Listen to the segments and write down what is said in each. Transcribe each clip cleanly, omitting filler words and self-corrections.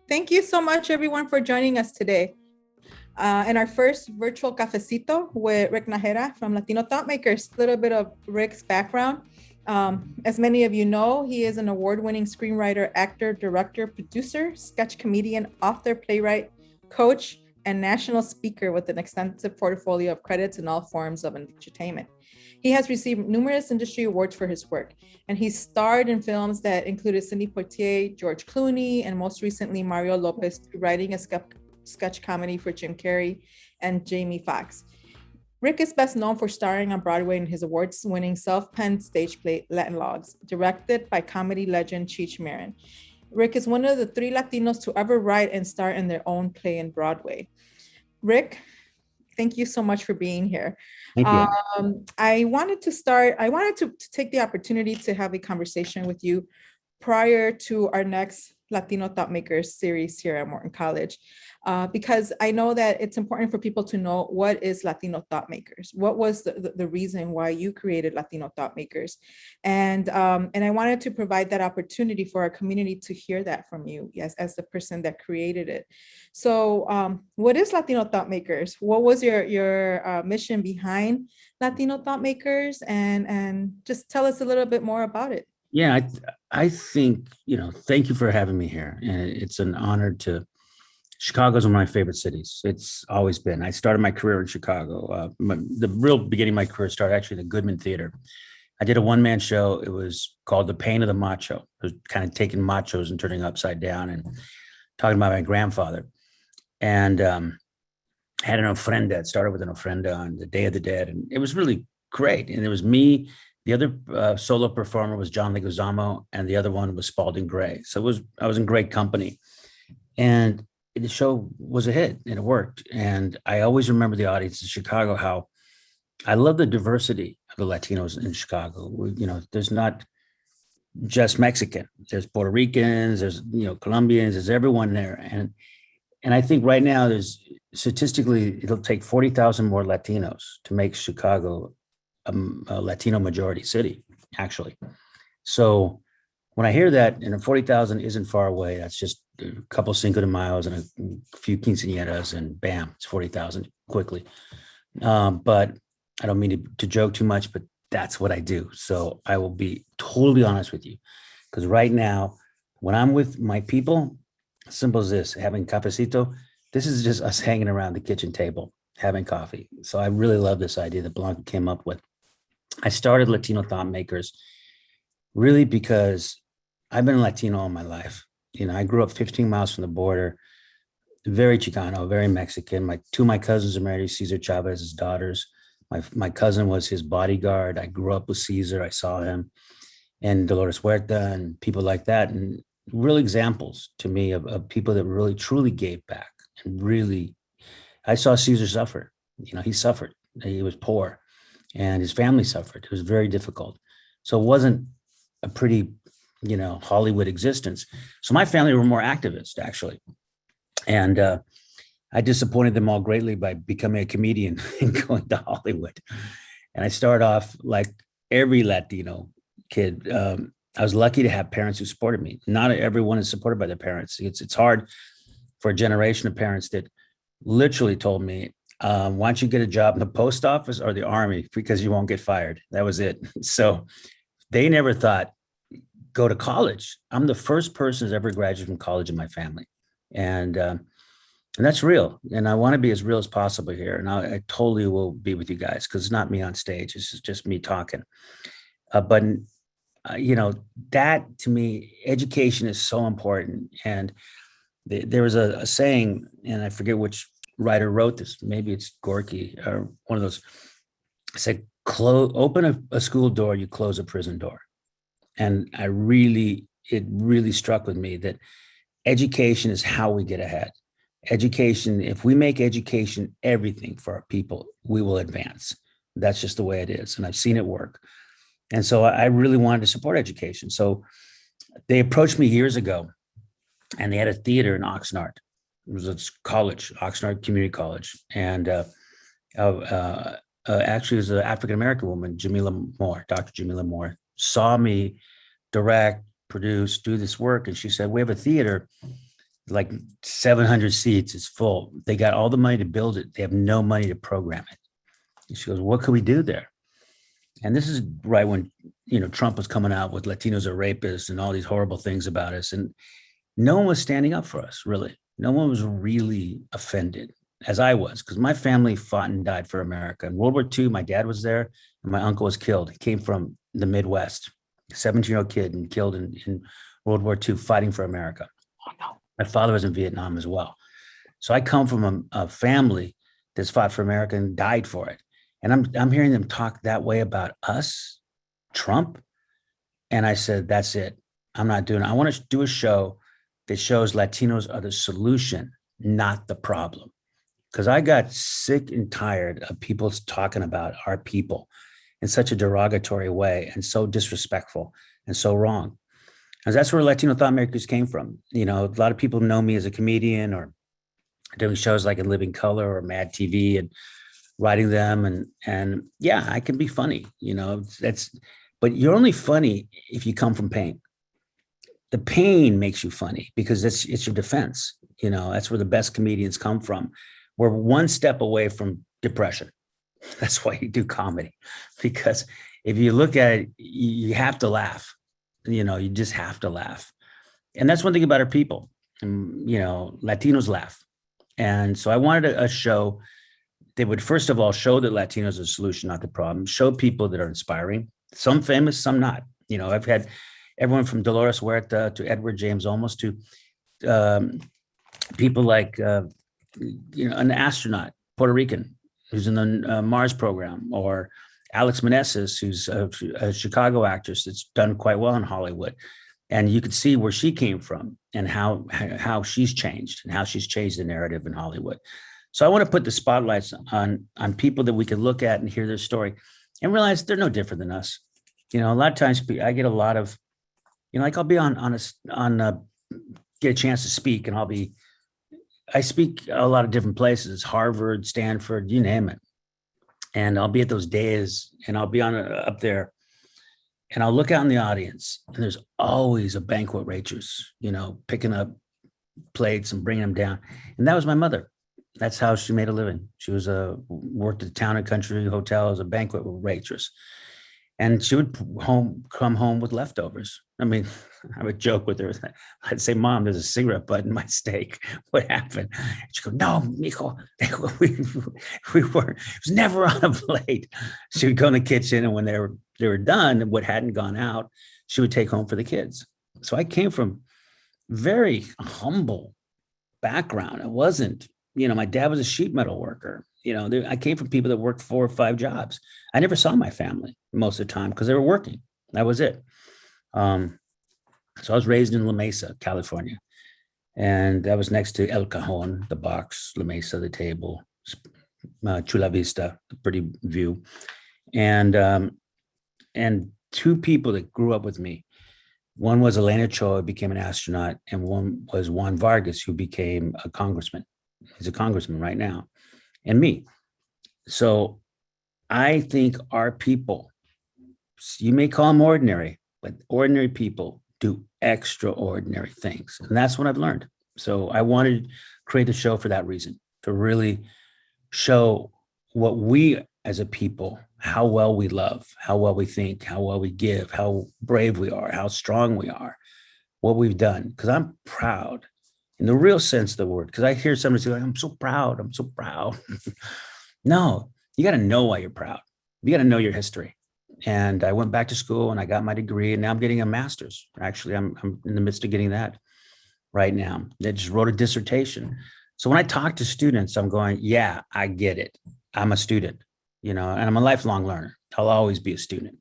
Thank you so much, everyone, for joining us today. In our first virtual Cafécito with Rick Najera from Latino Thought Makers. A little bit of Rick's background. As many of you know, he is an award-winning screenwriter, actor, director, producer, sketch comedian, author, playwright, coach, and national speaker with an extensive portfolio of credits in all forms of entertainment. He has received numerous industry awards for his work, and he starred in films that included Sidney Poitier, George Clooney, and most recently Mario Lopez, writing a sketch comedy for Jim Carrey and Jamie Foxx. Rick is best known for starring on Broadway in his awards-winning self-penned stage play Latin Logs, directed by comedy legend Cheech Marin. Rick is one of the 3 Latinos to ever write and star in their own play in Broadway. Rick, thank you so much for being here. Thank you. I wanted to take the opportunity to have a conversation with you prior to our next Latino Thought Makers series here at Morton College, because I know that it's important for people to know what is Latino Thought Makers. What was the reason why you created Latino Thought Makers? And I wanted to provide that opportunity for our community to hear that from you, yes, as the person that created it. So what is Latino Thought Makers? What was your mission behind Latino Thought Makers? And just tell us a little bit more about it. Yeah, I think, thank you for having me here. And it's an honor to, Chicago's one of my favorite cities. It's always been. I started my career in Chicago. The real beginning of my career started actually in the Goodman Theater. I did a one-man show. It was called The Pain of the Macho. It was kind of taking machos and turning upside down and talking about my grandfather. And had an ofrenda. It started with an ofrenda on the Day of the Dead. And it was really great. And it was me. The other solo performer was John Leguizamo, and the other one was Spalding Gray. So I was in great company. And the show was a hit, and it worked. And I always remember the audience in Chicago, how I love the diversity of the Latinos in Chicago. There's not just Mexican. There's Puerto Ricans, there's Colombians, there's everyone there. And I think right now there's statistically, it'll take 40,000 more Latinos to make Chicago a Latino majority city, actually. So when I hear that, and 40,000 isn't far away, that's just a couple Cinco de Mayos and a few quinceañeras, and bam, it's 40,000 quickly. But I don't mean to joke too much, but that's what I do. So I will be totally honest with you, because right now, when I'm with my people, simple as this, having cafecito, this is just us hanging around the kitchen table, having coffee. So I really love this idea that Blanca came up with. I started Latino Thought Makers really because I've been Latino all my life. I grew up 15 miles from the border, very Chicano, very Mexican. Two of my cousins are married to Cesar Chávez's daughters. My cousin was his bodyguard. I grew up with Cesar. I saw him, and Dolores Huerta and people like that. And real examples to me of people that really, truly gave back. And really, I saw Cesar suffer. He suffered. He was poor. And his family suffered. It was very difficult. So it wasn't a pretty, Hollywood existence. So my family were more activist, actually. And I disappointed them all greatly by becoming a comedian and going to Hollywood. And I started off like every Latino kid. I was lucky to have parents who supported me. Not everyone is supported by their parents. It's hard for a generation of parents that literally told me, why don't you get a job in the post office or the army, because you won't get fired. That was it. So they never thought, go to college. I'm the first person who's ever graduated from college in my family. And that's real. And I want to be as real as possible here. And I totally will be with you guys, because it's not me on stage. It's just me talking. But that to me, education is so important. And there was a saying, and I forget which writer wrote this, maybe it's Gorky or one of those, said, open a school door, you close a prison door. And it really struck with me that education is how we get ahead. Education, if we make education everything for our people, we will advance. That's just the way it is. And I've seen it work. And so I really wanted to support education. So they approached me years ago, and they had a theater in Oxnard. It was a college, Oxnard Community College. And actually, it was an African-American woman, Dr. Jamila Moore, saw me direct, produce, do this work. And she said, we have a theater. like 700 seats. It's full. They got all the money to build it. They have no money to program it. And she goes, what could we do there? And this is right when, Trump was coming out with Latinos are rapists and all these horrible things about us. And no one was standing up for us, really. No one was really offended, as I was, because my family fought and died for America. In World War II, my dad was there and my uncle was killed. He came from the Midwest, a 17-year-old kid, and killed in World War II fighting for America. Oh, no. My father was in Vietnam as well. So I come from a family that's fought for America and died for it. And I'm hearing them talk that way about us, Trump. And I said, that's it. I'm not doing it. I want to do a show that shows Latinos are the solution, not the problem. Because I got sick and tired of people talking about our people in such a derogatory way and so disrespectful and so wrong. And that's where Latino Thought Makers came from. A lot of people know me as a comedian or doing shows like in Living Color or Mad TV and writing them. And yeah, I can be funny, but you're only funny if you come from pain. The pain makes you funny because it's your defense. That's where the best comedians come from. We're one step away from depression. That's why you do comedy, because if you look at it, you have to laugh. You just have to laugh. And that's one thing about our people. Latinos laugh. And so I wanted a show that would, first of all, show that Latinos are the solution, not the problem. Show people that are inspiring, some famous, some not. I've had everyone from Dolores Huerta to Edward James Olmos to people like, an astronaut, Puerto Rican, who's in the Mars program, or Alex Meneses, who's a Chicago actress that's done quite well in Hollywood. And you could see where she came from and how she's changed and how she's changed the narrative in Hollywood. So I want to put the spotlights on people that we can look at and hear their story and realize they're no different than us. A lot of times I get a lot of, like I'll be get a chance to speak, and I speak a lot of different places, Harvard, Stanford, you name it. And I'll be at those days and I'll be up there and I'll look out in the audience and there's always a banquet waitress, picking up plates and bringing them down. And that was my mother. That's how she made a living. She was worked at the Town and Country Hotel as a banquet waitress. And she would come home with leftovers. I mean, I would joke with her. I'd say, Mom, there's a cigarette butt in my steak. What happened? She'd go, no, mijo, we were, it was never on a plate. She would go in the kitchen, and when they were done, what hadn't gone out, she would take home for the kids. So I came from very humble background. It wasn't, my dad was a sheet metal worker. I came from people that worked 4 or 5 jobs. I never saw my family most of the time because they were working. That was it. So I was raised in La Mesa, California. And that was next to El Cajon, the box, La Mesa, the table, Chula Vista, the pretty view. And 2 people that grew up with me. One was Elena Cho, who became an astronaut, and one was Juan Vargas, who became a congressman. He's a congressman right now. And me. So I think our people, you may call them ordinary, but ordinary people do extraordinary things. And that's what I've learned. So I wanted to create a show for that reason, to really show what we as a people, how well we love, how well we think, how well we give, how brave we are, how strong we are, what we've done. Because I'm proud in the real sense of the word. Because I hear somebody say, like, I'm so proud. I'm so proud. No, you got to know why you're proud. You got to know your history. And I went back to school and I got my degree, and now I'm getting a master's. Actually, I'm in the midst of getting that right now. I just wrote a dissertation. So when I talk to students, I'm going, yeah, I get it. I'm a student, and I'm a lifelong learner. I'll always be a student.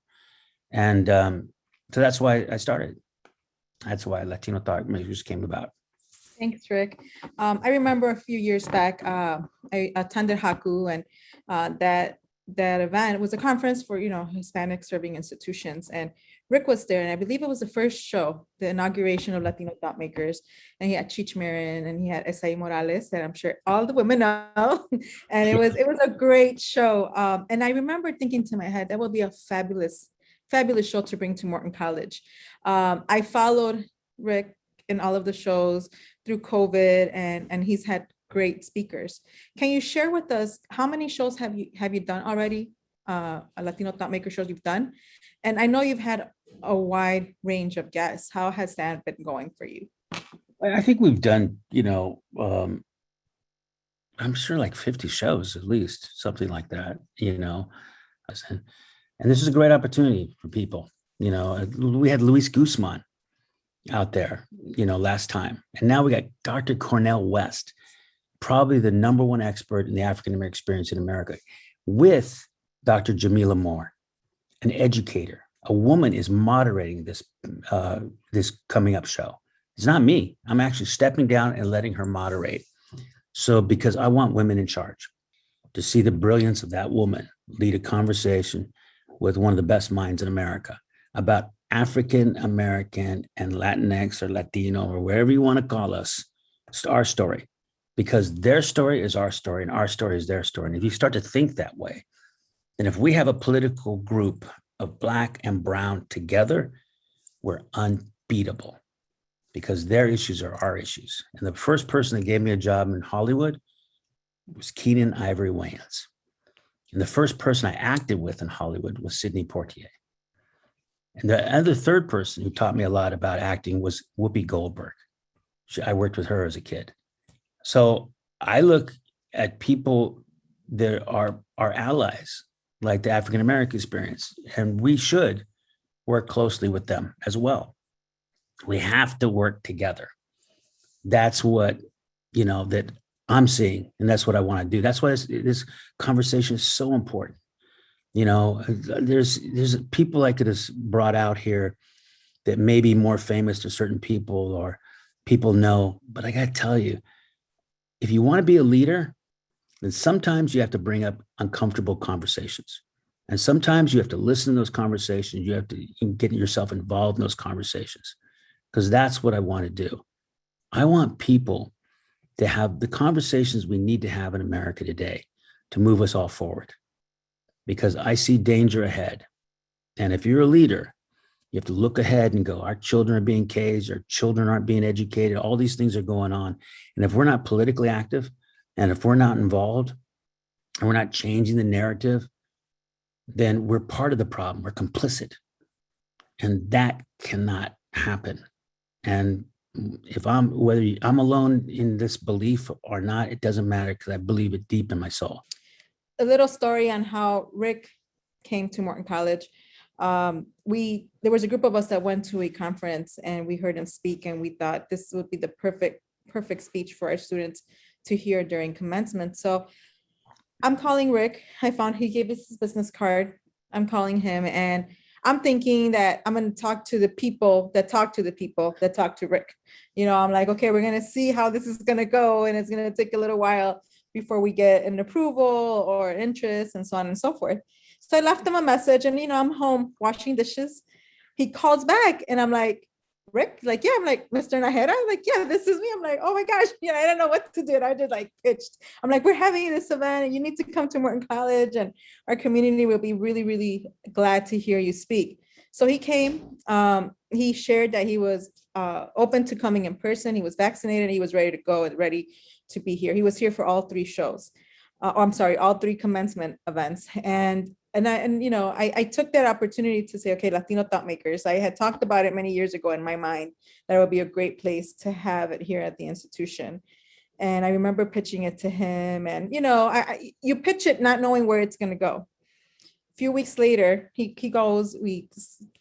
And so that's why I started. That's why Latino Thought Makers came about. Thanks, Rick. I remember a few years back, I attended Haku, and that event was a conference for, Hispanic serving institutions. And Rick was there, and I believe it was the first show, the inauguration of Latino Thought Makers. And he had Cheech Marin and he had Esai Morales, that I'm sure all the women know. And it was a great show. And I remember thinking to my head, that would be a fabulous show to bring to Morton College. I followed Rick in all of the shows through COVID, and he's had great speakers. Can you share with us how many shows have you done already? Latino Thought Maker shows you've done, and I know you've had a wide range of guests. How has that been going for you? I think we've done, I'm sure like 50 shows at least, something like that, and this is a great opportunity for people. We had Luis Guzmán out there, last time. And now we got Dr. Cornel West, probably the number one expert in the African-American experience in America, with Dr. Jamila Moore, an educator. A woman is moderating this coming up show. It's not me. I'm actually stepping down and letting her moderate. So because I want women in charge, to see the brilliance of that woman lead a conversation with one of the best minds in America about African American and Latinx or Latino or wherever you want to call us, it's our story, because their story is our story and our story is their story. And if you start to think that way, then if we have a political group of Black and brown together, we're unbeatable, because their issues are our issues. And the first person that gave me a job in Hollywood was Keenan Ivory Wayans. And the first person I acted with in Hollywood was Sidney Poitier. And the other third person who taught me a lot about acting was Whoopi Goldberg. I worked with her as a kid. So I look at people that are our allies, like the African American experience, and we should work closely with them as well. We have to work together. That's what, that I'm seeing, and that's what I want to do. That's why this conversation is so important. There's people I could have brought out here that may be more famous to certain people or people know, but I got to tell you, if you want to be a leader, then sometimes you have to bring up uncomfortable conversations. And sometimes you have to listen to those conversations. You have to get yourself involved in those conversations, because that's what I want to do. I want people to have the conversations we need to have in America today to move us all forward, because I see danger ahead. And if you're a leader, you have to look ahead and go, our children are being caged, our children aren't being educated, all these things are going on. And if we're not politically active, and if we're not involved, and we're not changing the narrative, then we're part of the problem. We're complicit. And that cannot happen. And whether I'm alone in this belief or not, it doesn't matter, because I believe it deep in my soul. A little story on how Rick came to Morton College. There was a group of us that went to a conference and we heard him speak, and we thought this would be the perfect speech for our students to hear during commencement. So I'm calling Rick. I found he gave us his business card. I'm calling him, and I'm thinking that I'm going to talk to the people that talk to the people that talk to Rick. I'm like, okay, we're going to see how this is going to go, and it's going to take a little while before we get an approval or interest and so on and so forth. So I left him a message, and, I'm home washing dishes. He calls back, and I'm like, Rick, like, yeah, I'm like, Mr. Najera, like, yeah, this is me. I'm like, oh my gosh, I don't know what to do. And I just pitched. I'm like, we're having this event and you need to come to Morton College, and our community will be really, really glad to hear you speak. So he came, he shared that he was open to coming in person. He was vaccinated. He was ready to go and ready to be here. He was here for all three shows. All three commencement events. And I took that opportunity to say, okay, Latino Thought Makers. I had talked about it many years ago in my mind that it would be a great place to have it here at the institution. And I remember pitching it to him, and you pitch it not knowing where it's going to go. A few weeks later, he goes, we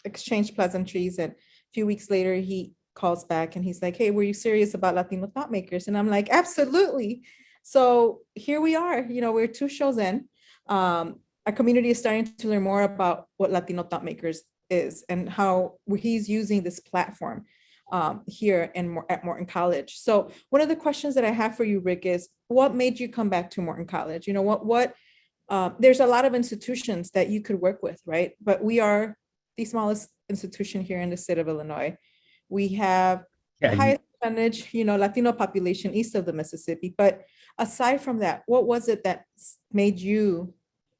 exchanged pleasantries, and a few weeks later he calls back and he's like, hey, were you serious about Latino Thought Makers? And I'm like, absolutely. So here we are, we're 2 shows in. Our community is starting to learn more about what Latino Thought Makers is and how he's using this platform here at Morton College. So one of the questions that I have for you, Rick, is what made you come back to Morton College? There's a lot of institutions that you could work with, right? But we are the smallest institution here in the state of Illinois. We have the highest percentage, Latino population east of the Mississippi. But aside from that, what was it that made you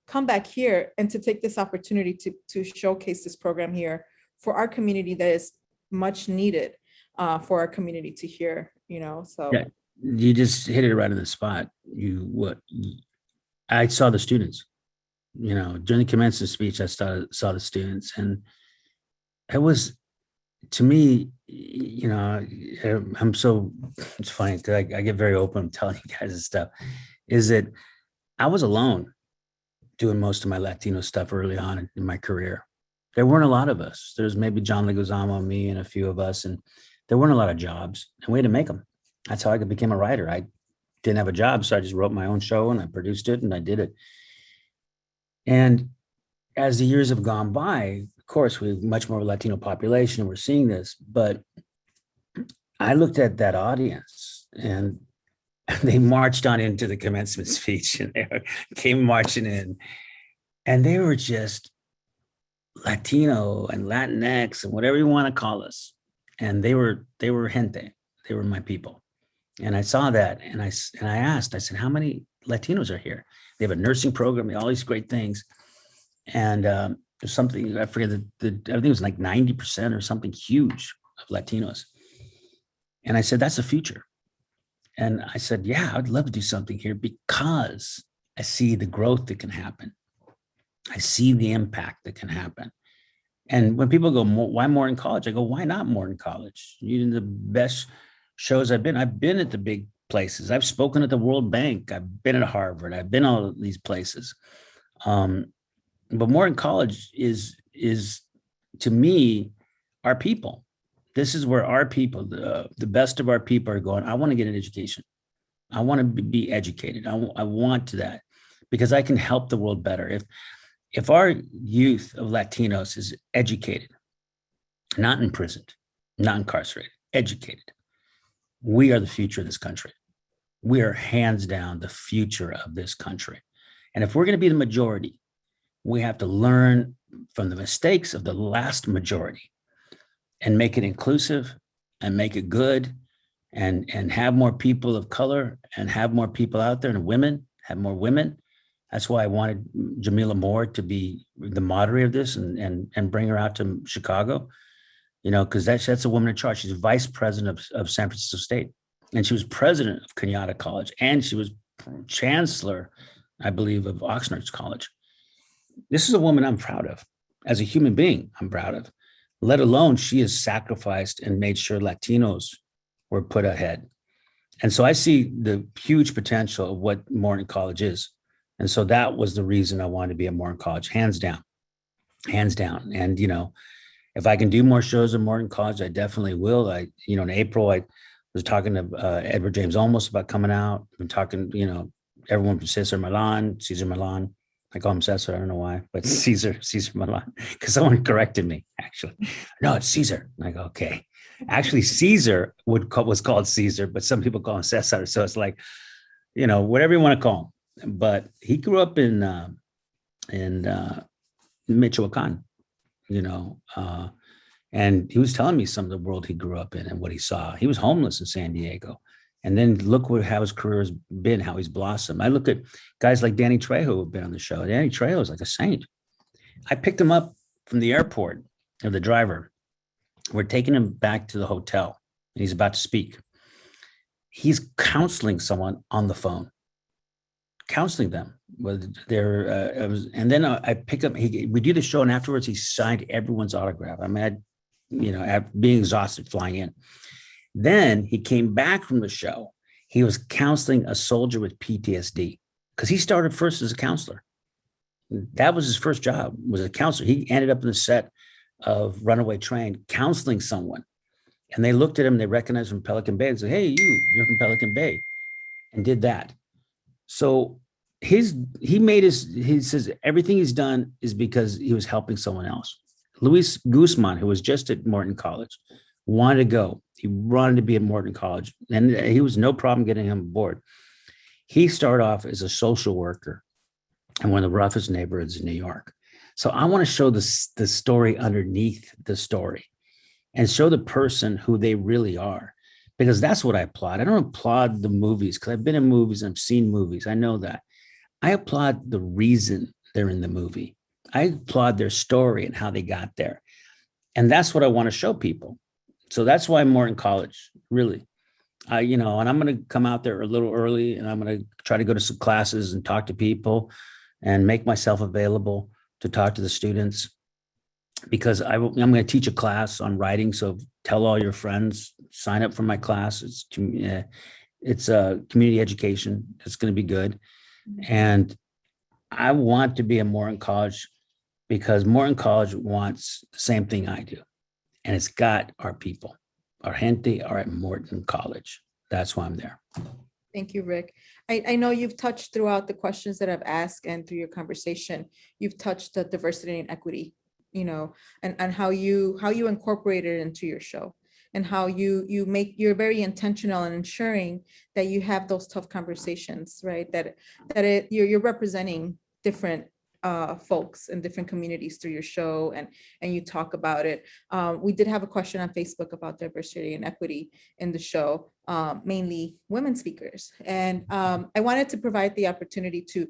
come back here and to take this opportunity to showcase this program here for our community that is much needed? for our community to hear, so. Yeah, you just hit it right on the spot. I saw the students, during the commencement speech, I saw the students, and it was, to me, it's funny because I get very open. I'm telling you guys this stuff, is that I was alone doing most of my Latino stuff early on in my career. There weren't a lot of us. There's maybe John Leguizamo, me, and a few of us, and there weren't a lot of jobs, and we had to make them. That's how I became a writer. I didn't have a job, so I just wrote my own show and I produced it and I did it. And as the years have gone by, of course, we have much more Latino population, and we're seeing this, but I looked at that audience and they marched on into the commencement speech, and they came marching in, and they were just Latino and Latinx and whatever you want to call us. And they were gente. They were my people. And I saw that, and I asked, I said, how many Latinos are here? They have a nursing program, all these great things. And there's something, I forget, I think it was like 90% or something huge of Latinos. And I said, that's the future. And I said, yeah, I'd love to do something here because I see the growth that can happen. I see the impact that can happen. And when people go, why Morton College? I go, why not Morton College? You're the best shows I've been at the big places. I've spoken at the World Bank. I've been at Harvard. I've been all these places. But Morton College is to me, our people. This is where our people, the best of our people are going, I want to get an education. I want to be educated. I want that because I can help the world better. If our youth of Latinos is educated, not imprisoned, not incarcerated, educated, we are the future of this country. We are hands down the future of this country. And if we're going to be the majority, we have to learn from the mistakes of the last majority and make it inclusive and make it good and have more people of color and have more people out there, and women, have more women. That's why I wanted Jamila Moore to be the moderator of this and bring her out to Chicago, because that's a woman in charge. She's vice president of San Francisco State, and she was president of Kenyatta College, and she was chancellor, I believe, of Oxnard College. This is a woman I'm proud of. As a human being, I'm proud of. Let alone she has sacrificed and made sure Latinos were put ahead. And so I see the huge potential of what Morton College is. And so that was the reason I wanted to be at Morton College, hands down. And, if I can do more shows at Morton College, I definitely will. In April, I was talking to Edward James Olmos about coming out. I've been talking, everyone from Cesar Millan. I call him Cesar, I don't know why, but Cesar Millan, because someone corrected me, actually. No, it's Cesar. And I go, okay. Actually, Caesar was called Caesar, but some people call him Cesar. So it's like, whatever you want to call him. But he grew up in Michoacan, and he was telling me some of the world he grew up in and what he saw. He was homeless in San Diego. And then look how his career has been, how he's blossomed. I look at guys like Danny Trejo who have been on the show. Danny Trejo is like a saint. I picked him up from the airport, or the driver. We're taking him back to the hotel, and he's about to speak. He's counseling someone on the phone, counseling them. And then I pick up, we do the show, and afterwards he signed everyone's autograph. I mean, being exhausted flying in. Then he came back from the show. He was counseling a soldier with PTSD because he started first as a counselor. That was his first job, was a counselor. He ended up in the set of Runaway Train counseling someone. And they looked at him, they recognized him from Pelican Bay and said, hey, you're from Pelican Bay, and did that. So he says everything he's done is because he was helping someone else. Luis Guzmán, who was just at Morton College, wanted to go. He wanted to be at Morton College, and he was no problem getting him aboard. He started off as a social worker in one of the roughest neighborhoods in New York. So I want to show the story underneath the story and show the person who they really are, because that's what I applaud. I don't applaud the movies because I've been in movies and I've seen movies. I know that. I applaud the reason they're in the movie. I applaud their story and how they got there. And that's what I want to show people. So that's why I'm more in college, really. And I'm going to come out there a little early, and I'm going to try to go to some classes and talk to people and make myself available to talk to the students, because I'm going to teach a class on writing. So tell all your friends, sign up for my class. It's a community education. It's going to be good. And I want to be in Morton College because Morton College wants the same thing I do. And it's got our people. Our gente are at Morton College. That's why I'm there. Thank you, Rick. I know you've touched throughout the questions that I've asked and through your conversation, you've touched the diversity and equity, and how you incorporate it into your show, and how you're very intentional in ensuring that you have those tough conversations, right? You're representing different folks in different communities through your show, and you talk about it. We did have a question on Facebook about diversity and equity in the show, mainly women speakers. And I wanted to provide the opportunity to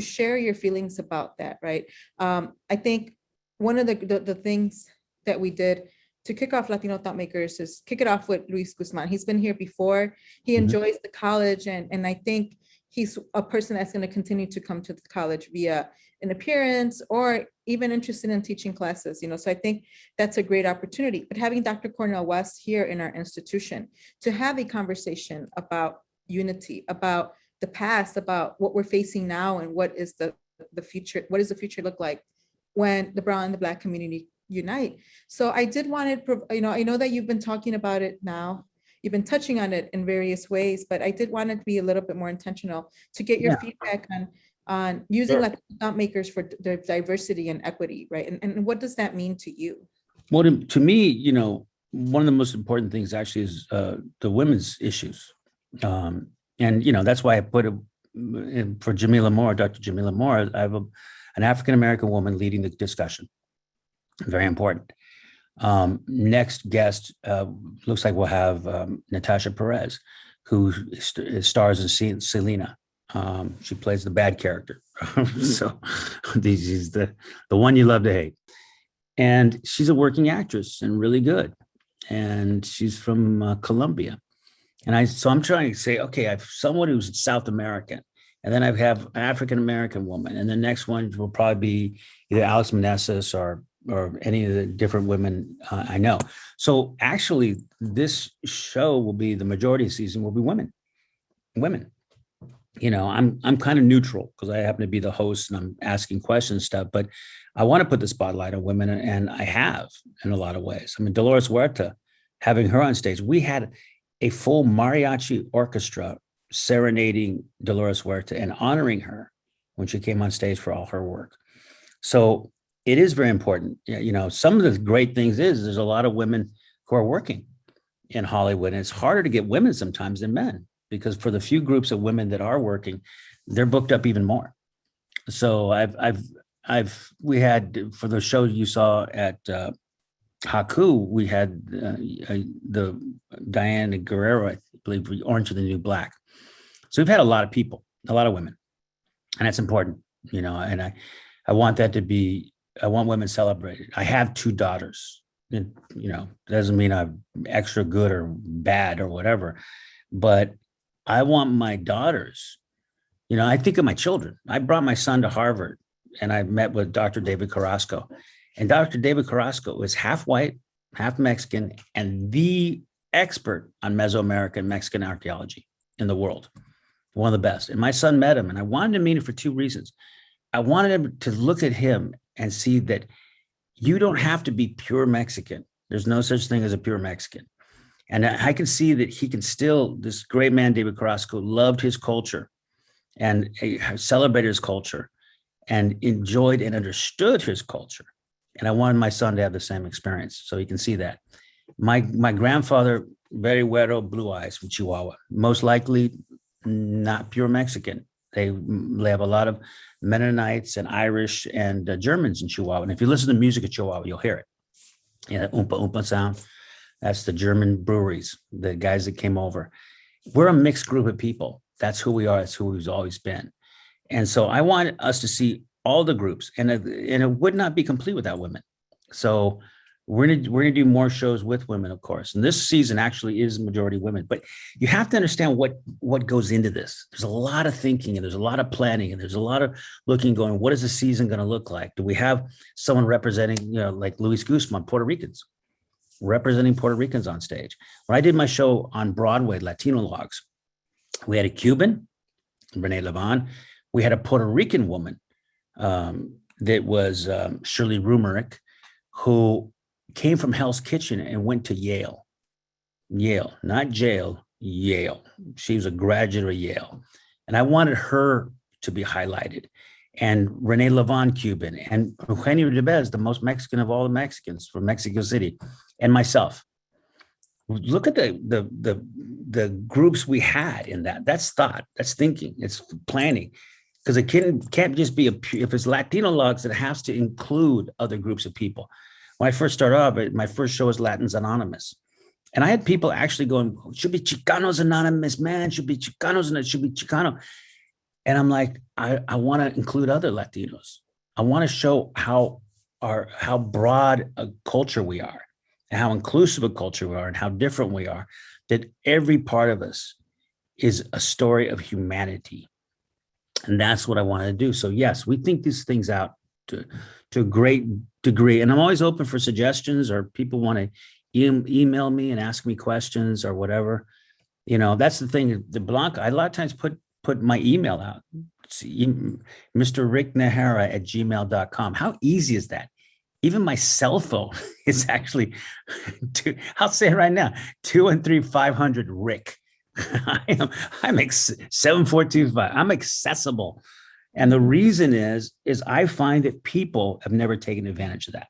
share your feelings about that, right? I think one of the things that we did to kick off Latino Thought Makers is kick it off with Luis Guzmán. He's been here before. He enjoys the college, and I think he's a person that's going to continue to come to the college via an appearance or even interested in teaching classes, so I think that's a great opportunity. But having Dr. Cornel West here in our institution to have a conversation about unity, about the past, about what we're facing now, and what is the future, what does the future look like when the brown and the Black community unite. So I did want to, I know that you've been talking about it now. You've been touching on it in various ways, but I did want it to be a little bit more intentional to get your feedback on using Latino Thought Makers for the diversity and equity, right? And what does that mean to you? Well, to me, one of the most important things actually is the women's issues. And, that's why I put it for Jamila Moore, Dr. Jamila Moore. I have an African-American woman leading the discussion. Very important. Next guest looks like we'll have Natasha Perez, who stars in Selena. She plays the bad character. So she's the one you love to hate. And she's a working actress and really good. And she's from Colombia. And so I'm trying to say, okay, I have someone who's South American, and then I have an African-American woman. And the next one will probably be either Alex Meneses or any of the different women I know. So actually, this show will be, the majority of the season will be women. I'm kind of neutral because I happen to be the host and I'm asking questions and stuff, but I want to put the spotlight on women, and I have in a lot of ways. I mean, Dolores Huerta, having her on stage, we had a full mariachi orchestra serenading Dolores Huerta and honoring her when she came on stage for all her work. So it is very important. Some of the great things is there's a lot of women who are working in Hollywood, and it's harder to get women sometimes than men, because for the few groups of women that are working, they're booked up even more. So we had, for the show you saw at Haku, we had the Diana Guerrero, I believe, Orange is the New Black. So we've had a lot of people, a lot of women, and that's important, and I want that to be, I want women celebrated. I have 2 daughters. It, doesn't mean I'm extra good or bad or whatever, but I want my daughters, I think of my children. I brought my son to Harvard, and I met with Dr. David Carrasco. And Dr. David Carrasco is half white, half Mexican, and the expert on Mesoamerican Mexican archaeology in the world. One of the best. And my son met him, and I wanted to meet him for 2 reasons. I wanted him to look at him and see that you don't have to be pure Mexican. There's no such thing as a pure Mexican. And I can see that he can still, this great man, David Carrasco, loved his culture and celebrated his culture and enjoyed and understood his culture. And I wanted my son to have the same experience, so he can see that. My grandfather, very güero, blue eyes from Chihuahua, most likely not pure Mexican. They have a lot of Mennonites and Irish and Germans in Chihuahua. And if you listen to music in Chihuahua, you'll hear it. Yeah, oompa oompa sound. That's the German breweries, the guys that came over. We're a mixed group of people. That's who we are. That's who we've always been. And so I want us to see all the groups, and it would not be complete without women. So We're gonna do more shows with women, of course. And this season actually is majority women. But you have to understand what goes into this. There's a lot of thinking and there's a lot of planning and there's a lot of looking, going, what is the season going to look like? Do we have someone representing, like Luis Guzmán, Puerto Ricans, representing Puerto Ricans on stage? When I did my show on Broadway, Latino Logs, we had a Cuban, Renee Levon. We had a Puerto Rican woman that was Shirley Rumerick, who came from Hell's Kitchen and went to Yale, not jail, Yale. She was a graduate of Yale. And I wanted her to be highlighted. And Renee Levon, Cuban, and Eugenio Derbez, the most Mexican of all the Mexicans from Mexico City, and myself. Look at the groups we had in that. That's thought, that's thinking, it's planning. Because it can't just be, if it's Latino Logs, it has to include other groups of people. When I first started off, my first show was Latins Anonymous. And I had people actually going, should be Chicanos Anonymous, man, should be Chicanos, and it should be Chicano. And I'm like, I want to include other Latinos. I want to show how broad a culture we are, and how inclusive a culture we are, and how different we are, that every part of us is a story of humanity. And that's what I wanted to do. So yes, we think these things out to a great degree. And I'm always open for suggestions, or people want to email me and ask me questions or whatever. That's the thing. The Blanca, I a lot of times put my email out. Mr. Rick Najera at gmail.com. How easy is that? Even my cell phone is actually, I'll say it right now, 213-500 Rick. I'm 7425. I'm accessible. And the reason is I find that people have never taken advantage of that.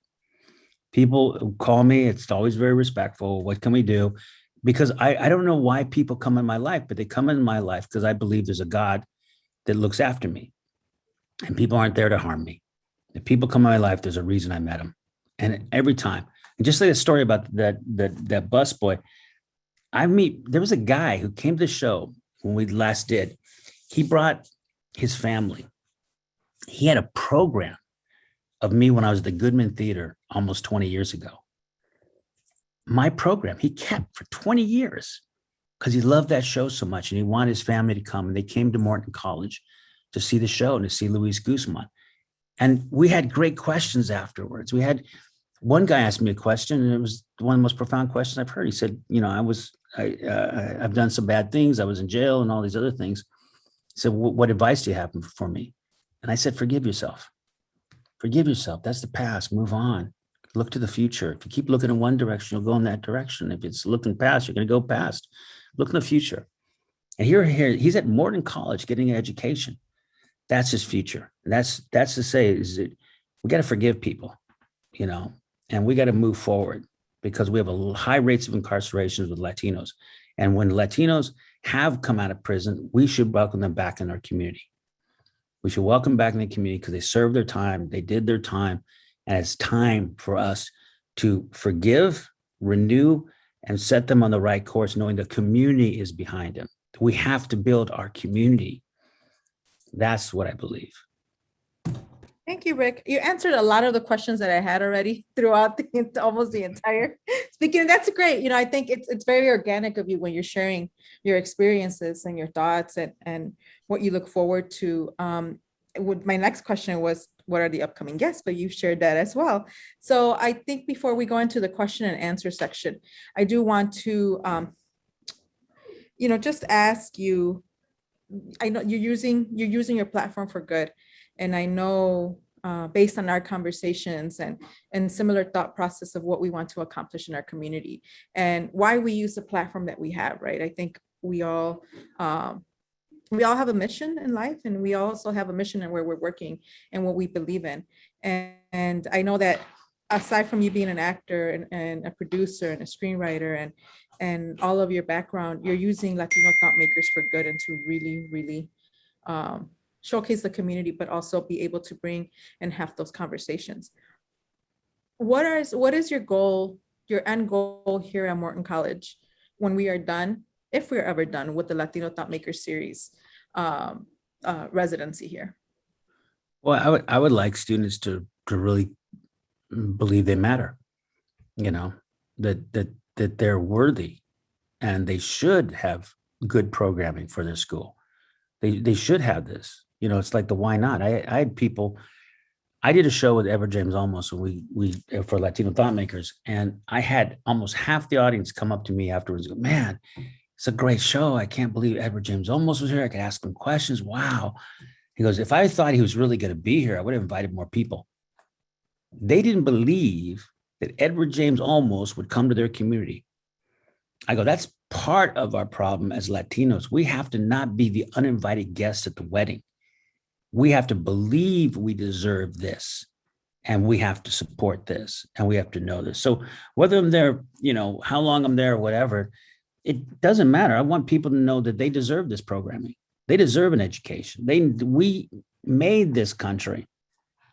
People call me, it's always very respectful. What can we do? Because I don't know why people come in my life, but they come in my life because I believe there's a God that looks after me. And people aren't there to harm me. If people come in my life, there's a reason I met them. And every time. And just like a story about that bus boy, there was a guy who came to the show when we last did. He brought his family. He had a program of me when I was at the Goodman Theater almost 20 years ago. My program, he kept for 20 years because he loved that show so much and he wanted his family to come. And they came to Morton College to see the show and to see Luis Guzmán. And we had great questions afterwards. We had one guy asked me a question, and it was one of the most profound questions I've heard. He said, I've done some bad things. I was in jail and all these other things. He said, what advice do you have for me? And I said, forgive yourself. Forgive yourself. That's the past. Move on. Look to the future. If you keep looking in one direction, you'll go in that direction. If it's looking past, you're going to go past. Look in the future. And here, he's at Morton College getting an education. That's his future. And that's to say is that we got to forgive people, and we got to move forward because we have a high rates of incarceration with Latinos. And when Latinos have come out of prison, we should welcome them back in our community. We should welcome them back in the community because they served their time. They did their time. And it's time for us to forgive, renew, and set them on the right course, knowing the community is behind them. We have to build our community. That's what I believe. Thank you, Rick. You answered a lot of the questions that I had already throughout almost the entire speaking. That's great. I think it's very organic of you when you're sharing your experiences and your thoughts and what you look forward to. My next question was, what are the upcoming guests? But you shared that as well. So I think before we go into the question and answer section, I do want to, just ask you. I know you're using your platform for good. And I know based on our conversations and similar thought process of what we want to accomplish in our community and why we use the platform that we have, right? I think we all have a mission in life, and we also have a mission in where we're working and what we believe in. And I know that aside from you being an actor and a producer and a screenwriter and all of your background, you're using Latino Thought Makers for good and to really, really showcase the community, but also be able to bring and have those conversations. What is your goal, your end goal here at Morton College when we are done, if we're ever done with the Latino Thought Makers series residency here? Well, I would like students to really believe they matter. you know, that they're worthy and they should have good programming for their school. They should have this. You know, it's like the why not? I had people. I did a show with Edward James Olmos when we for Latino Thought Makers, and I had almost half the audience come up to me afterwards and go, "Man, it's a great show. I can't believe Edward James Olmos was here. I could ask him questions. Wow." He goes, "If I thought he was really going to be here, I would have invited more people." They didn't believe that Edward James Olmos would come to their community. I go, that's part of our problem as Latinos. We have to not be the uninvited guests at the wedding. We have to believe we deserve this, and we have to support this, and we have to know this. So whether I'm there, you know, how long I'm there or whatever, it doesn't matter. I want people to know that they deserve this programming. They deserve an education. We made this country.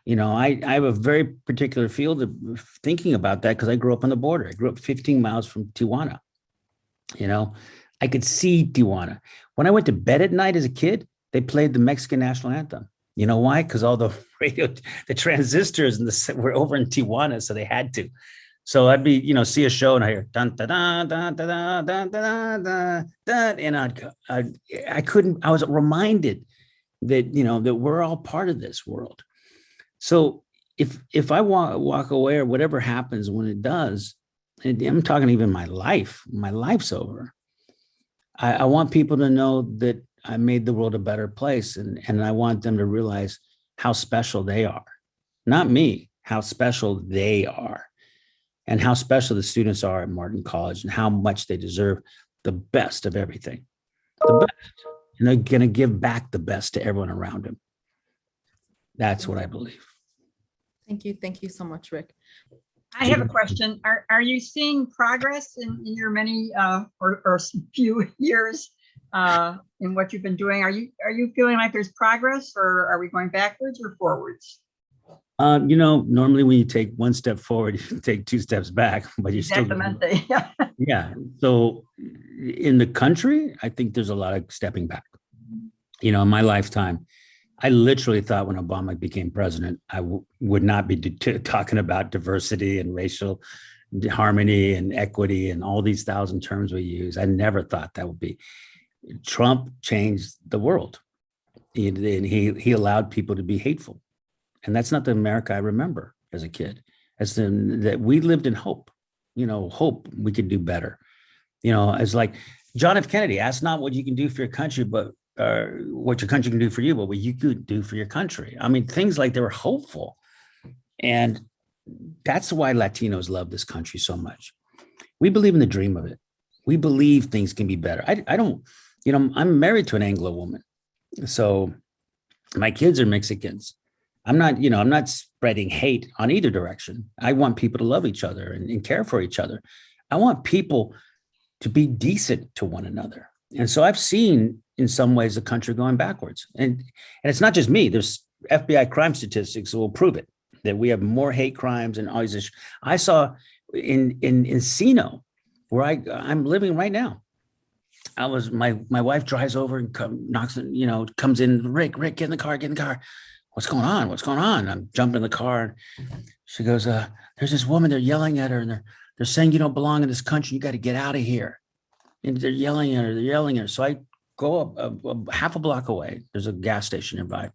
You know, I have a very particular field of thinking about that because I grew up on the border. I grew up 15 miles from Tijuana. You know, I could see Tijuana. When I went to bed at night as a kid, they played the Mexican national anthem. You know why? Because all the the transistors were over in Tijuana, so they had to. So I'd be, you know, see a show and I hear dun da da da da da da da da, and I couldn't. I was reminded that, you know, that we're all part of this world. So if I walk away or whatever happens when it does, and I'm talking even my life's over. I want people to know that I made the world a better place, and I want them to realize how special they are. Not me, how special they are, and how special the students are at Morton College, and how much they deserve the best of everything, the best. And they're going to give back the best to everyone around them. That's what I believe. Thank you. Thank you so much, Rick. I have a question. Are you seeing progress in your many or few years in what you've been doing? Are you feeling like there's progress, or are we going backwards or forwards? You know, normally when you take one step forward, you take two steps back, but you're still. Yeah. So in the country, I think there's a lot of stepping back. You know, in my lifetime, I literally thought when Obama became president, I would not be talking about diversity and racial harmony and equity and all these 1,000 terms we use. I never thought that would be. Trump changed the world. He allowed people to be hateful. And that's not the America I remember as a kid. That we lived in hope, you know, hope we could do better. You know, it's like John F. Kennedy, ask not what you can do for your country, but what your country can do for you, but what you could do for your country. I mean, things like they were hopeful. And that's why Latinos love this country so much. We believe in the dream of it. We believe things can be better. I don't, you know, I'm married to an Anglo woman. So my kids are Mexicans. I'm not spreading hate on either direction. I want people to love each other and care for each other. I want people to be decent to one another. And so I've seen in some ways the country going backwards. And it's not just me. There's FBI crime statistics that will prove it, that we have more hate crimes and all these issues. I saw in Encino, where I'm living right now. My wife drives over and comes in, Rick, get in the car. What's going on? I'm jumping in the car. She goes, there's this woman, they're yelling at her, and they're saying you don't belong in this country. You got to get out of here. And they're yelling at her. So I go up half a block away. There's a gas station nearby.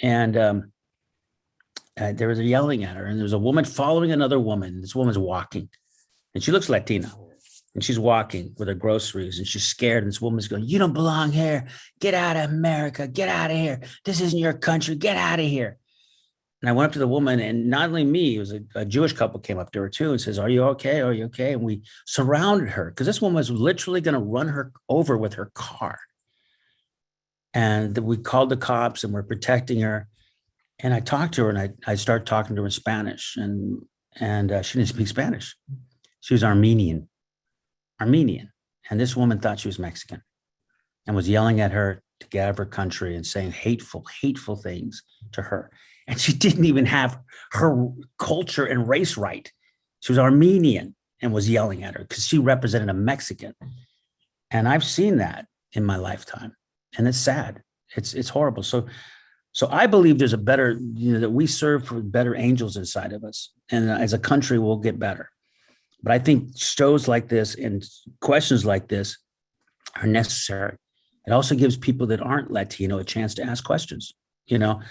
And they were yelling at her. And there's a woman following another woman. This woman's walking. And she looks Latina. And she's walking with her groceries. And she's scared. And this woman's going, you don't belong here. Get out of America. Get out of here. This isn't your country. Get out of here. And I went up to the woman, and not only me, it was a Jewish couple came up to her too and says, are you okay? Are you okay? And we surrounded her because this woman was literally going to run her over with her car. And we called the cops and we're protecting her. And I talked to her, and I started talking to her in Spanish, and she didn't speak Spanish. She was Armenian. And this woman thought she was Mexican and was yelling at her to get out of her country and saying hateful things to her. And she didn't even have her culture and race right. She was Armenian and was yelling at her because she represented a Mexican. And I've seen that in my lifetime. And it's sad. It's horrible. So I believe there's a better, that we serve for better angels inside of us. And as a country, we'll get better. But I think shows like this and questions like this are necessary. It also gives people that aren't Latino a chance to ask questions. You know,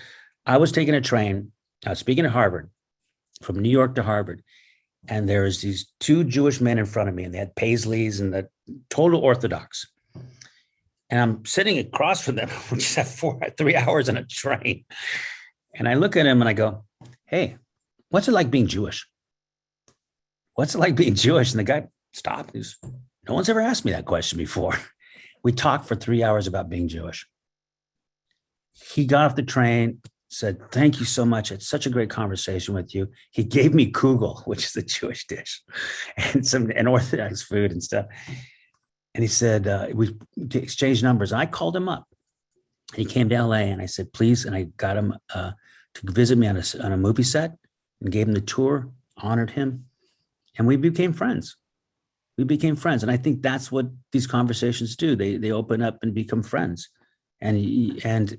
I was taking a train, I was speaking at Harvard, from New York to Harvard, and there was these two Jewish men in front of me, and they had Paisleys and the total Orthodox. And I'm sitting across from them, we just have 3 hours on a train. And I look at him and I go, hey, what's it like being Jewish? What's it like being Jewish? And the guy stopped. He's, no one's ever asked me that question before. We talked for 3 hours about being Jewish. He got off the train, said, thank you so much. It's such a great conversation with you. He gave me kugel, which is a Jewish dish, and Orthodox food and stuff. And he said, we exchanged numbers. And I called him up. He came to LA and I said, please. And I got him to visit me on a movie set and gave him the tour, honored him. And we became friends. We became friends. And I think that's what these conversations do. They open up and become friends. And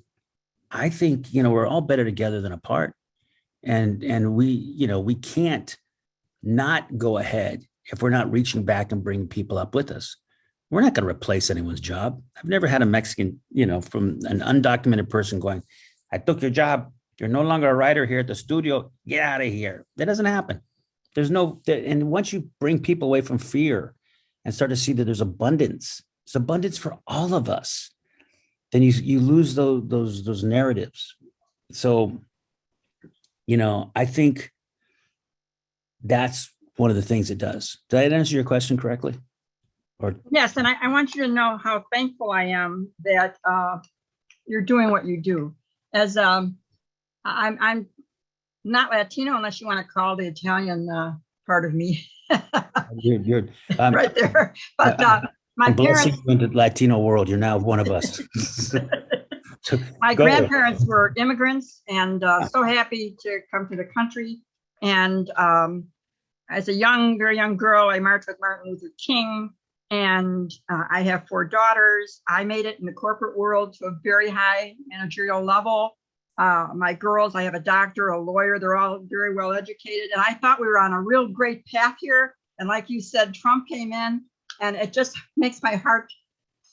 I think, we're all better together than apart. And we can't not go ahead if we're not reaching back and bringing people up with us. We're not going to replace anyone's job. I've never had a Mexican, from an undocumented person going, I took your job. You're no longer a writer here at the studio. Get out of here. That doesn't happen. And once you bring people away from fear and start to see that there's abundance for all of us, then you lose those narratives. So, I think that's one of the things it does. Did I answer your question correctly? Yes, and I want you to know how thankful I am that you're doing what you do. As I'm not Latino unless you want to call the Italian part of me. You're right there. But my parents into the Latino world. You're now one of us. So, my grandparents were immigrants and so happy to come to the country. And as a very young girl, I marched with Martin Luther King. And I have 4 daughters. I made it in the corporate world to a very high managerial level. My girls, I have a doctor, a lawyer, they're all very well educated. And I thought we were on a real great path here. And like you said, Trump came in and it just makes my heart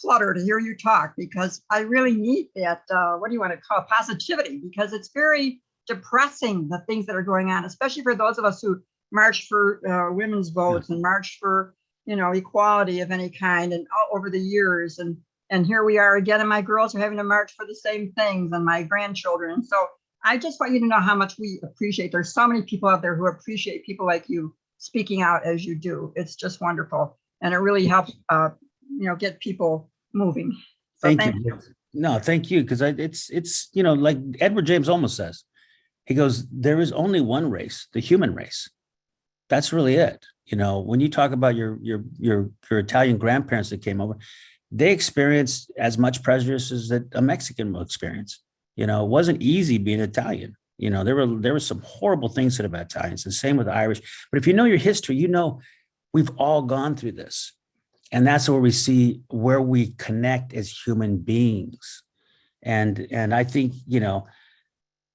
flutter to hear you talk, because I really need that, what do you want to call it, positivity, because it's very depressing, the things that are going on, especially for those of us who marched for women's votes and marched for equality of any kind and over the years. And here we are again, and my girls are having to march for the same things, and my grandchildren. So I just want you to know how much we appreciate. There's so many people out there who appreciate people like you speaking out as you do. It's just wonderful. And it really helps, get people moving. So thank you. No, thank you. Because it's like Edward James almost says, he goes, there is only one race, the human race. That's really it. When you talk about your Italian grandparents that came over, they experienced as much prejudice as that a Mexican will experience. It wasn't easy being Italian. There were some horrible things said about Italians, and same with the Irish. But if you know your history, we've all gone through this. And that's where we see where we connect as human beings. And I think,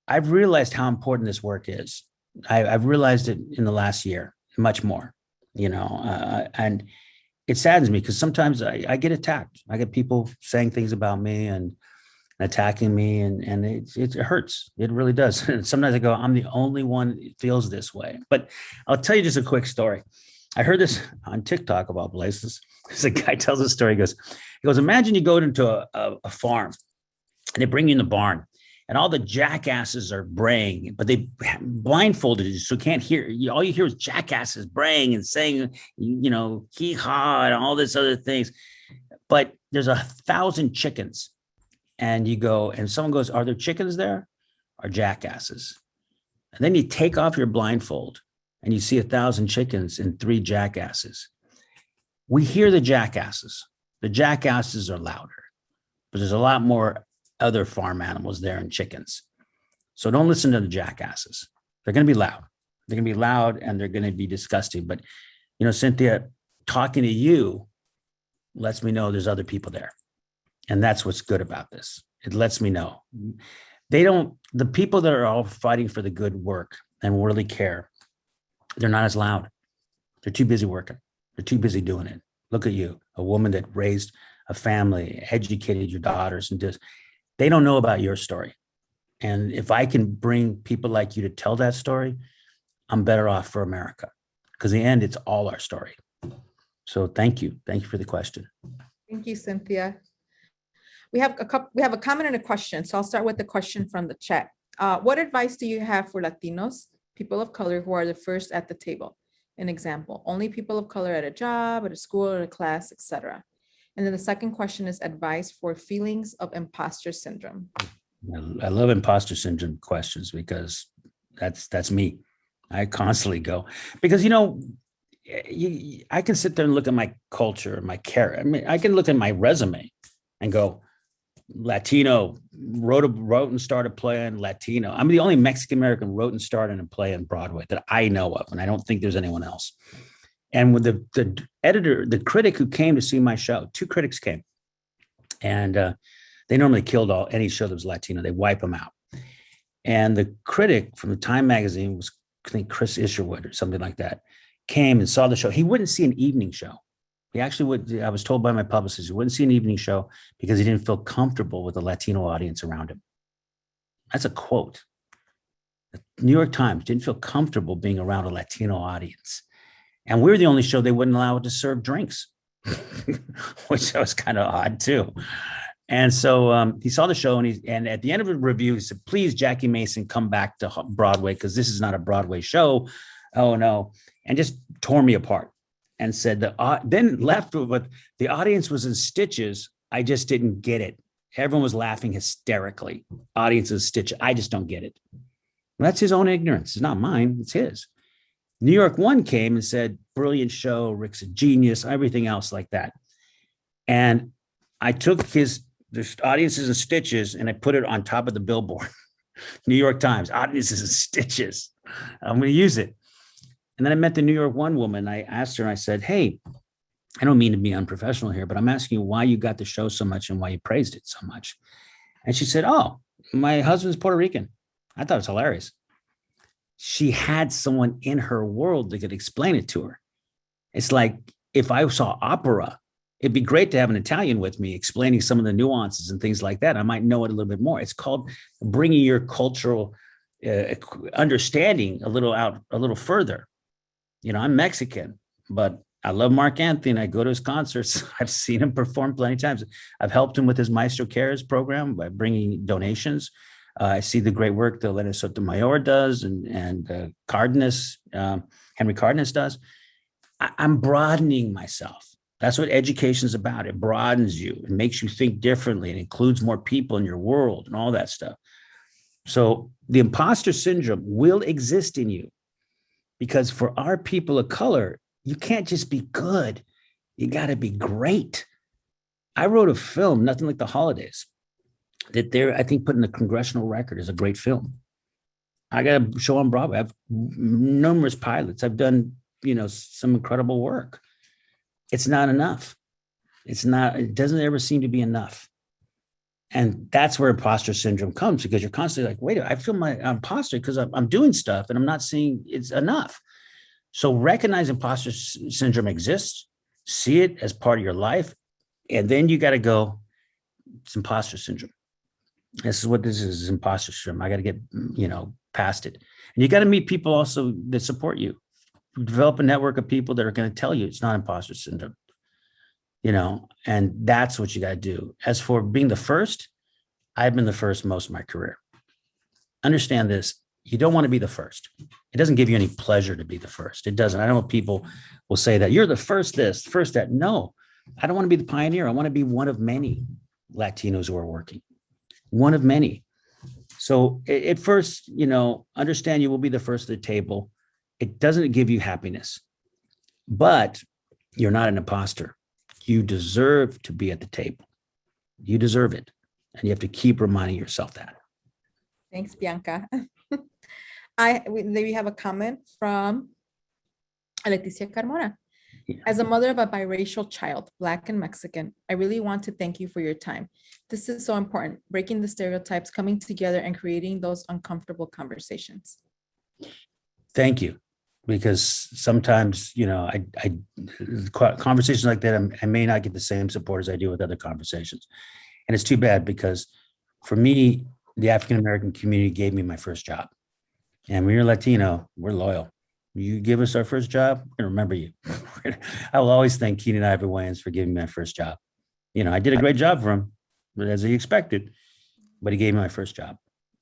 I've realized how important this work is. I've realized it in the last year, much more. And it saddens me because sometimes I get attacked. I get people saying things about me and attacking me, and it hurts. It really does. And sometimes I go, I'm the only one that feels this way. But I'll tell you just a quick story. I heard this on TikTok of all places. There's a guy tells a story. He goes, imagine you go into a farm and they bring you in the barn. And all the jackasses are braying, but they blindfolded you, so you can't hear. All you hear is jackasses braying and saying, hee-haw and all this other things. But there's 1,000 chickens. And you go, and someone goes, are there chickens there? Or jackasses? And then you take off your blindfold and you see 1,000 chickens and 3 jackasses. We hear the jackasses. The jackasses are louder, but there's a lot more other farm animals there and chickens. So don't listen to the jackasses. They're going to be loud. They're going to be loud and they're going to be disgusting. But, Cynthia, talking to you lets me know there's other people there. And that's what's good about this. It lets me know. The people that are all fighting for the good work and really care, they're not as loud. They're too busy working. They're too busy doing it. Look at you, a woman that raised a family, educated your daughters, and just, they don't know about your story. And if I can bring people like you to tell that story, I'm better off for America, because in the end, it's all our story. So thank you. Thank you for the question. Thank you, Cynthia. We have a comment and a question. So I'll start with the question from the chat. What advice do you have for Latinos, people of color who are the first at the table? An example, only people of color at a job, at a school, at a class, etc. And then the second question is advice for feelings of imposter syndrome. I love imposter syndrome questions, because that's me. I constantly go, because, I can sit there and look at my culture, my character. I mean, I can look at my resume and go, Latino, wrote and started playing Latino. I'm the only Mexican American wrote and started a play on Broadway that I know of, and I don't think there's anyone else. And with the editor, the critic who came to see my show, 2 critics came, and they normally killed any show that was Latino. They wipe them out. And the critic from the Time magazine was, I think, Chris Isherwood or something like that, came and saw the show. He wouldn't see an evening show. He actually would. I was told by my publicist, he wouldn't see an evening show because he didn't feel comfortable with a Latino audience around him. That's a quote. The New York Times didn't feel comfortable being around a Latino audience. And we were the only show they wouldn't allow to serve drinks, which was kind of odd too. And so he saw the show, and at the end of the review, he said, please, Jackie Mason, come back to Broadway, because this is not a Broadway show. Oh, no. And just tore me apart and said, then left with, the audience was in stitches. I just didn't get it. Everyone was laughing hysterically. Audience is stitches. I just don't get it. Well, that's his own ignorance. It's not mine. It's his. New York One came and said, brilliant show. Rick's a genius, everything else like that. And I took the audiences in stitches and I put it on top of the billboard. New York Times, audiences in stitches. I'm going to use it. And then I met the New York One woman. I asked her, I said, hey, I don't mean to be unprofessional here, but I'm asking you why you got the show so much and why you praised it so much. And she said, oh, my husband's Puerto Rican. I thought it was hilarious. She had someone in her world that could explain it to her. It's like, if I saw opera, it'd be great to have an Italian with me explaining some of the nuances and things like that. I might know it a little bit more. It's called bringing your cultural understanding a little further. I'm Mexican, but I love Mark Anthony and I go to his concerts. I've seen him perform plenty of times. I've helped him with his Maestro Cares program by bringing donations. I see the great work that Elena Sotomayor does and Cardenas, Henry Cardenas does. I'm broadening myself. That's what education is about. It broadens you. It makes you think differently. It includes more people in your world and all that stuff. So the imposter syndrome will exist in you, because for our people of color, you can't just be good. You got to be great. I wrote a film, Nothing Like the Holidays, that I think put in the congressional record as a great film. I got a show on Broadway. I have numerous pilots. I've done, some incredible work. It's not enough. It doesn't ever seem to be enough. And that's where imposter syndrome comes, because you're constantly like, wait, I feel my imposter because I'm doing stuff and I'm not seeing it's enough. So recognize imposter syndrome exists, see it as part of your life. And then you got to go, it's imposter syndrome. This is what this is imposter syndrome. I got to get, past it. And you got to meet people also that support you. Develop a network of people that are going to tell you it's not imposter syndrome, and that's what you got to do. As for being the first, I've been the first most of my career. Understand this. You don't want to be the first. It doesn't give you any pleasure to be the first. It doesn't. I know people will say that you're the first this, first that. No, I don't want to be the pioneer. I want to be one of many Latinos who are working, one of many. So at first, understand you will be the first at the table. It doesn't give you happiness, but you're not an imposter. You deserve to be at the table. You deserve it. And you have to keep reminding yourself that. Thanks, Bianca. We have a comment from Leticia Carmona. Yeah. As a mother of a biracial child, Black and Mexican, I really want to thank you for your time. This is so important, breaking the stereotypes, coming together and creating those uncomfortable conversations. Thank you. because sometimes, conversations like that, I may not get the same support as I do with other conversations. And it's too bad, because for me, the African-American community gave me my first job. And when you're Latino, we're loyal. You give us our first job, we're gonna remember you. I will always thank Keenan Ivory Wayans for giving me my first job. I did a great job for him, as he expected, but he gave me my first job.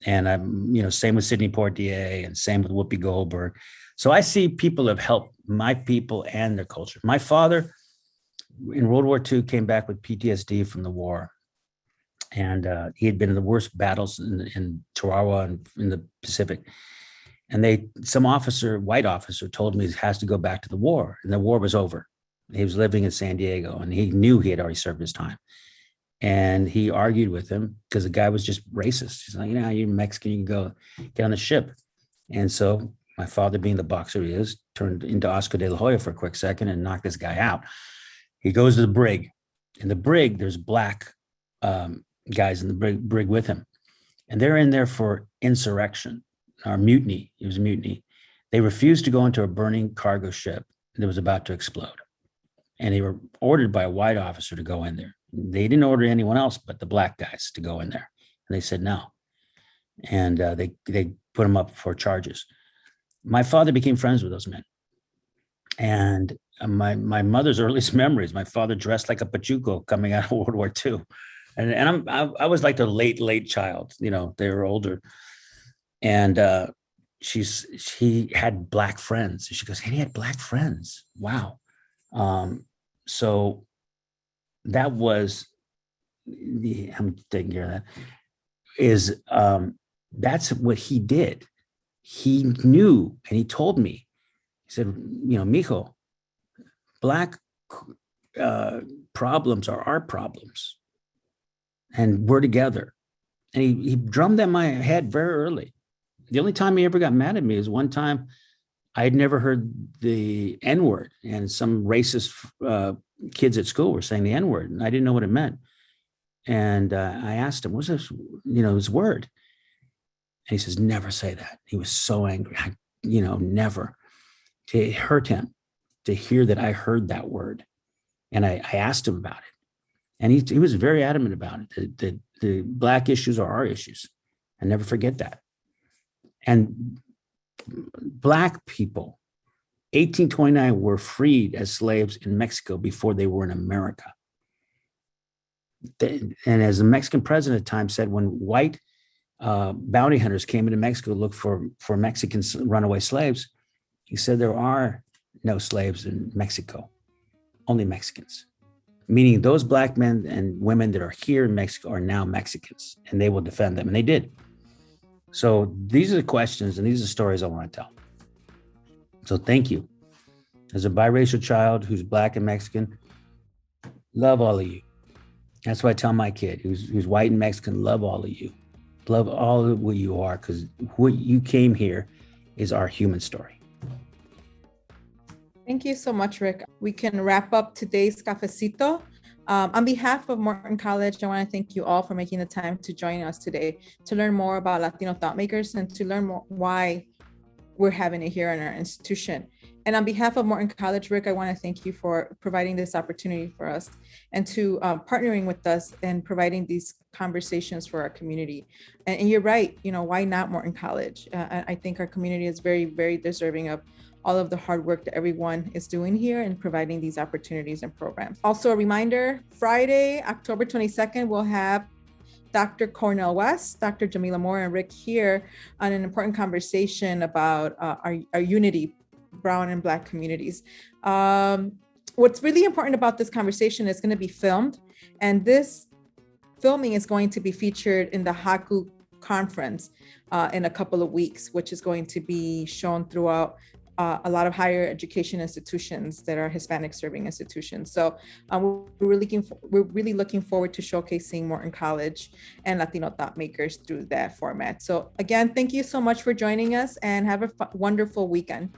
And I'm, same with Sidney Poitier, and same with Whoopi Goldberg. So I see people have helped my people and their culture. My father in World War II came back with PTSD from the war. And he had been in the worst battles in Tarawa and in the Pacific. And some white officer told me he has to go back to the war. And the war was over. He was living in San Diego, and he knew he had already served his time. And he argued with him because the guy was just racist. He's like, you're Mexican, you can go get on the ship. And so my father, being the boxer he is, turned into Oscar de la Hoya for a quick second and knocked this guy out. He goes to the brig. In the brig, there's black guys in the brig with him. And they're in there for insurrection or mutiny. It was a mutiny. They refused to go into a burning cargo ship that was about to explode. And they were ordered by a white officer to go in there. They didn't order anyone else but the black guys to go in there. And they said no. And they put them up for charges. My father became friends with those men. And my mother's earliest memories, my father dressed like a Pachuco coming out of World War II. And I was like the late child, they were older. And he had black friends. She goes, he had black friends. Wow. So that was I'm taking care of that, is that's what he did. He knew, and he told me, he said, mijo, black problems are our problems. And we're together. And he drummed that in my head very early. The only time he ever got mad at me is one time I had never heard the N-word, and some racist kids at school were saying the N-word, and I didn't know what it meant. And I asked him, what's this, this word? And he says, never say that. He was so angry, never. It hurt him to hear that I heard that word. And I asked him about it. And he was very adamant about it. The black issues are our issues. I never forget that. And black people, 1829, were freed as slaves in Mexico before they were in America. And as the Mexican president at the time said, when white bounty hunters came into Mexico to look for Mexican runaway slaves, he said there are no slaves in Mexico, only Mexicans. Meaning those black men and women that are here in Mexico are now Mexicans, and they will defend them. And they did. So these are the questions and these are the stories I want to tell. So thank you. As a biracial child who's black and Mexican, love all of you. That's what I tell my kid who's white and Mexican, love all of you. Love all of what you are, because what you came here is our human story. Thank you so much, Rick. We can wrap up today's Cafécito. On behalf of Morton College, I want to thank you all for making the time to join us today to learn more about Latino Thought Makers and to learn more why we're having it here in our institution. And on behalf of Morton College, Rick, I want to thank you for providing this opportunity for us and to partnering with us and providing these conversations for our community. And you're right, why not Morton College? I think our community is very, very deserving of all of the hard work that everyone is doing here and providing these opportunities and programs. Also a reminder, Friday, October 22nd, we'll have Dr. Cornel West, Dr. Jamila Moore, and Rick here on an important conversation about our unity, brown and black communities. What's really important about this conversation is going to be filmed, and this filming is going to be featured in the Haku conference in a couple of weeks, which is going to be shown throughout a lot of higher education institutions that are Hispanic serving institutions. So we're really looking forward to showcasing Morton College and Latino Thought Makers through that format. So again, thank you so much for joining us and have a wonderful weekend.